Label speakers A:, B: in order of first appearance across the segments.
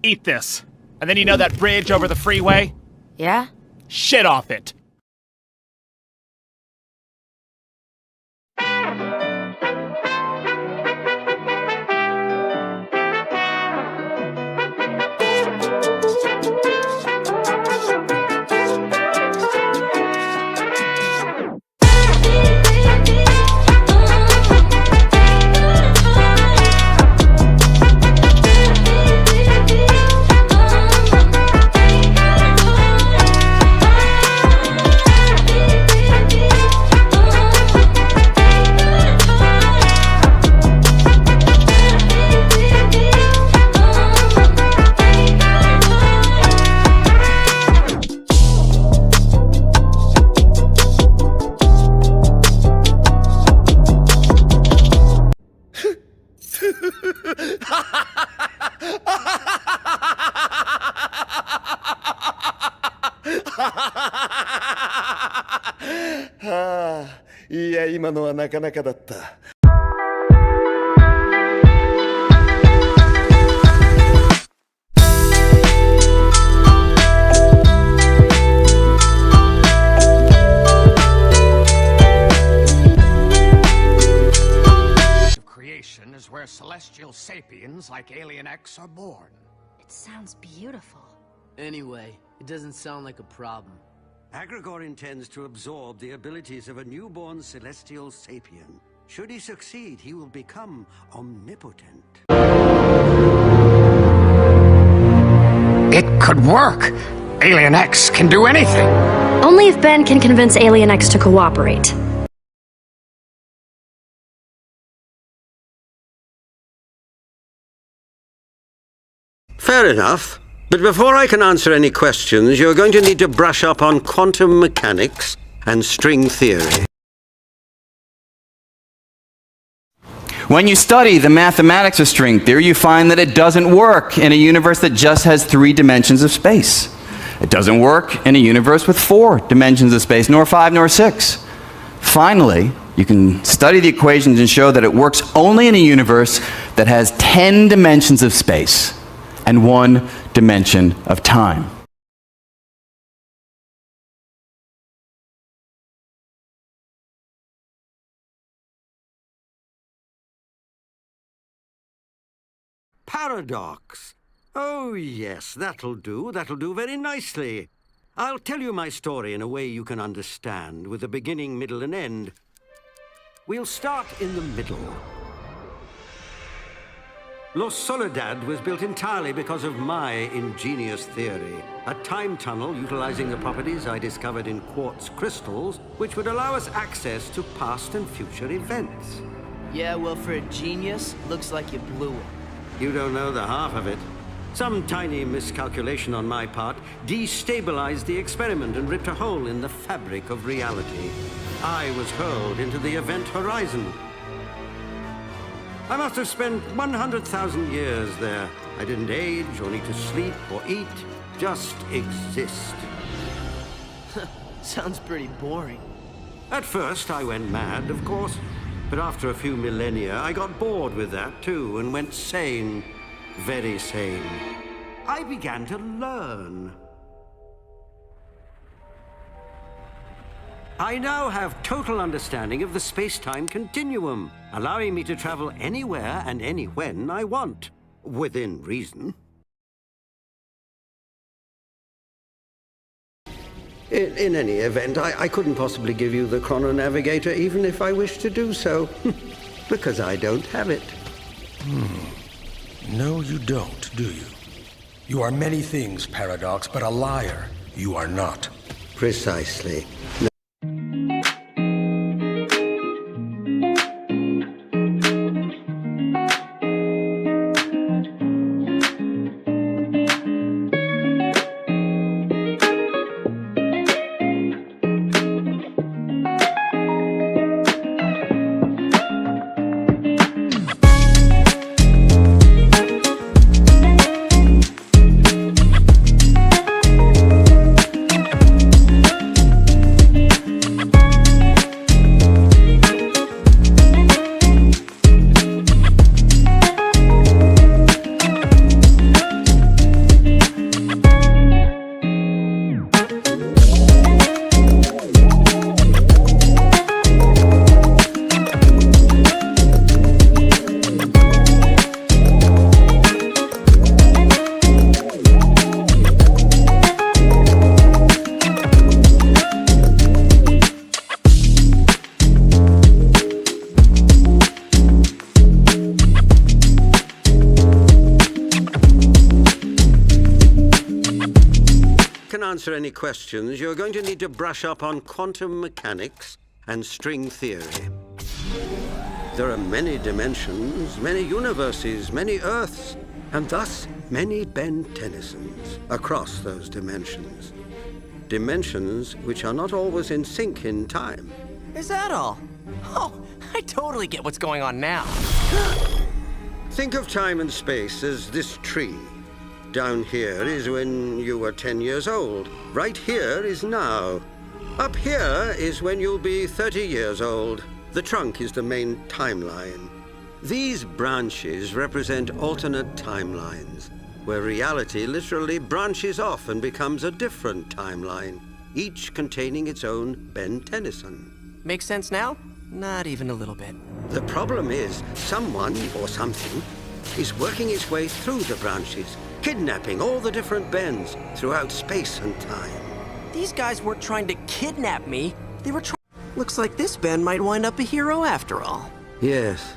A: Eat this. And then you know that bridge over the freeway?
B: Yeah?
A: Shit off it.
C: Ah, いや、今のはなかなかだった。
D: Creation is where celestial sapiens like Alien X are born.
B: It sounds beautiful.
E: Anyway, it doesn't sound like a problem.
F: Agrigor intends to absorb the abilities of a newborn celestial sapien. Should he succeed, he will become omnipotent.
D: It could work! Alien X can do anything!
B: Only if Ben can convince Alien X to cooperate.
F: Fair enough. But before I can answer any questions, you're going to need to brush up on quantum mechanics and string theory.
G: When you study the mathematics of string theory, you find that it doesn't work in a universe that just has 3 dimensions of space. It doesn't work in a universe with 4 dimensions of space, nor 5, nor 6. Finally, you can study the equations and show that it works only in a universe that has 10 dimensions of space and 1 dimension of time.
F: Paradox. Oh yes, that'll do very nicely. I'll tell you my story in a way you can understand, with a beginning, middle, and end. We'll start in the middle. Los Soledad was built entirely because of my ingenious theory. A time tunnel utilizing the properties I discovered in quartz crystals, which would allow us access to past and future events.
E: Yeah, well, for a genius, looks like you blew it.
F: You don't know the half of it. Some tiny miscalculation on my part destabilized the experiment and ripped a hole in the fabric of reality. I was hurled into the event horizon. I must have spent 100,000 years there. I didn't age or need to sleep or eat, just exist.
E: Sounds pretty boring.
F: At first, I went mad, of course. But after a few millennia, I got bored with that, too, and went sane. Very sane. I began to learn. I now have total understanding of the space-time continuum, allowing me to travel anywhere and anywhen I want, within reason. In any event, I couldn't possibly give you the chrononavigator even if I wished to do so, because I don't have it.
H: No, you don't, do you? You are many things, Paradox, but a liar you are not.
F: Precisely. answer any questions, you're going to need to brush up on quantum mechanics and string theory. There are many dimensions, many universes, many Earths, and thus many Ben Tennysons across those dimensions. Dimensions which are not always in sync in time.
E: Is that all? Oh, I totally get what's going on now.
F: Think of time and space as this tree. Down here is when you were 10 years old. Right here is now. Up here is when you'll be 30 years old. The trunk is the main timeline. These branches represent alternate timelines, where reality literally branches off and becomes a different timeline, each containing its own Ben Tennyson.
E: Makes sense now? Not even a little bit.
F: The problem is, someone or something is working its way through the branches, kidnapping all the different Bens throughout space and time.
E: These guys weren't trying to kidnap me. They were trying... Looks like this Ben might wind up a hero after all.
F: Yes.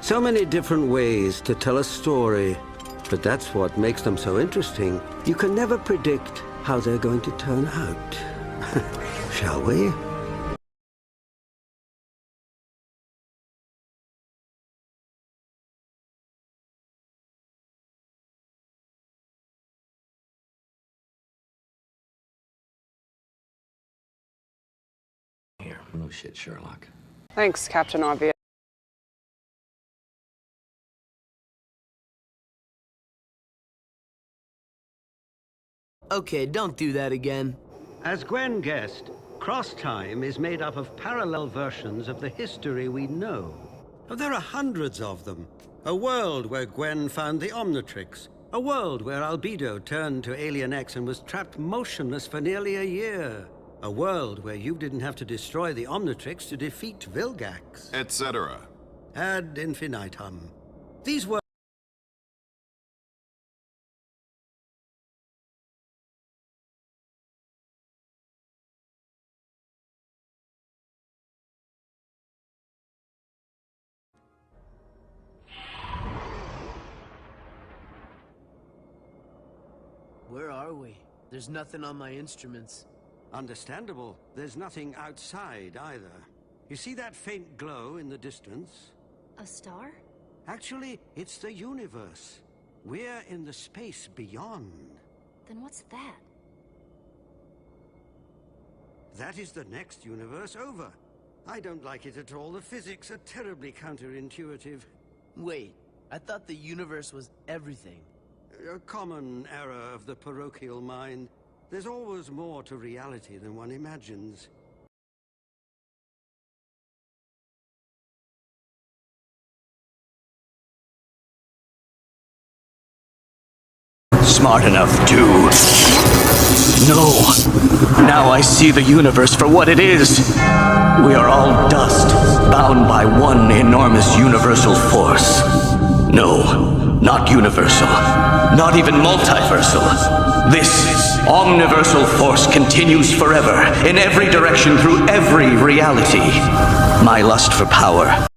F: So many different ways to tell a story. But that's what makes them so interesting. You can never predict how they're going to turn out. Shall we?
D: Here, no shit, Sherlock.
I: Thanks, Captain Obvious.
E: Okay, don't do that again.
F: As Gwen guessed, cross-time is made up of parallel versions of the history we know. There are hundreds of them. A world where Gwen found the Omnitrix. A world where Albedo turned to Alien X and was trapped motionless for nearly a year. A world where you didn't have to destroy the Omnitrix to defeat Vilgax.
J: Etc.
F: Ad infinitum. These were...
E: Where are we? There's nothing on my instruments.
F: Understandable. There's nothing outside either. You see that faint glow in the distance?
B: A star?
F: Actually, it's the universe. We're in the space beyond.
B: Then what's that?
F: That is the next universe over. I don't like it at all. The physics are terribly counterintuitive.
E: Wait, I thought the universe was everything.
F: A common error of the parochial mind. There's always more to reality than one imagines.
K: Smart enough to... No. Now I see the universe for what it is. We are all dust, bound by one enormous universal force. No, not universal. Not even multiversal. This omniversal force continues forever, in every direction, through every reality. My lust for power